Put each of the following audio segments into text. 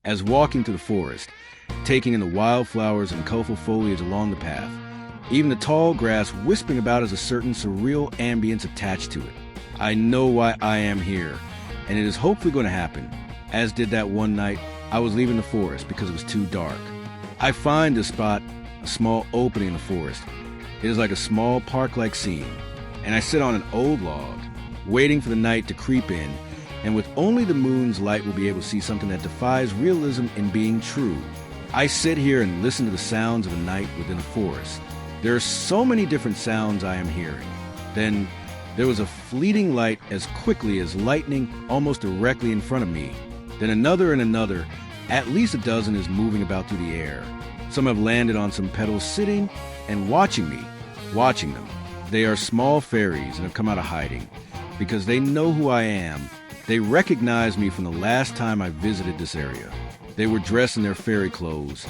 as walking through the forest, taking in the wildflowers and colorful foliage along the path. Even the tall grass whispering about has a certain surreal ambience attached to it. I know why I am here, and it is hopefully going to happen, as did that one night I was leaving the forest because it was too dark. I find this spot, a small opening in the forest. It is like a small park-like scene, and I sit on an old log, waiting for the night to creep in, and with only the moon's light will be able to see something that defies realism in being true. I sit here and listen to the sounds of the night within the forest. There are so many different sounds I am hearing. Then there was a fleeting light as quickly as lightning almost directly in front of me. Then another and another, at least a dozen, is moving about through the air. Some have landed on some petals sitting and watching me, watching them. They are small fairies and have come out of hiding because they know who I am. They recognize me from the last time I visited this area. They were dressed in their fairy clothes.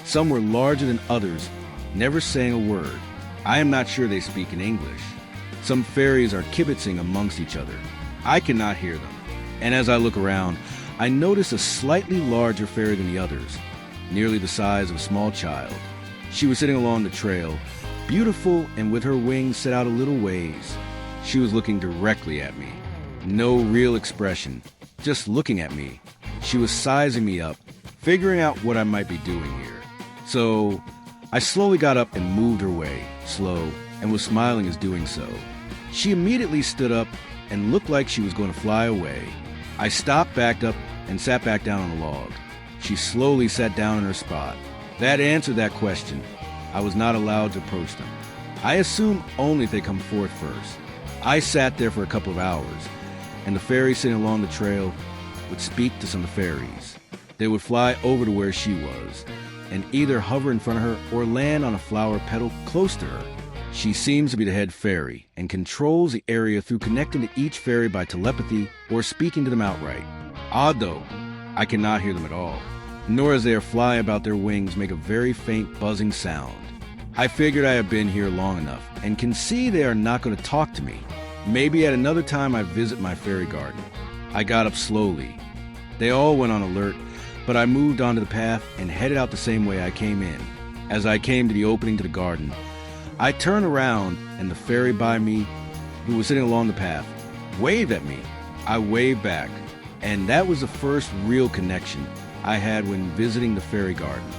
Some were larger than others, never saying a word. I am not sure they speak in English. Some fairies are kibitzing amongst each other. I cannot hear them. And as I look around, I notice a slightly larger fairy than the others, nearly the size of a small child. She was sitting along the trail, beautiful and with her wings set out a little ways. She was looking directly at me. No real expression, just looking at me. She was sizing me up, figuring out what I might be doing here. So I slowly got up and moved her way, slow, and was smiling as doing so. She immediately stood up and looked like she was going to fly away. I stopped, backed up, and sat back down on the log. She slowly sat down in her spot. That answered that question. I was not allowed to approach them. I assume only if they come forth first. I sat there for a couple of hours, and the fairies sitting along the trail would speak to some of the fairies. They would fly over to where she was, and either hover in front of her or land on a flower petal close to her. She seems to be the head fairy and controls the area through connecting to each fairy by telepathy or speaking to them outright. Odd though, I cannot hear them at all, nor as they are flying about their wings make a very faint buzzing sound. I figured I have been here long enough and can see they are not going to talk to me. Maybe at another time I visit my fairy garden. I got up slowly. They all went on alert, but I moved onto the path and headed out the same way I came in. As I came to the opening to the garden, I turned around and the fairy by me, who was sitting along the path, waved at me. I waved back, and that was the first real connection I had when visiting the fairy garden.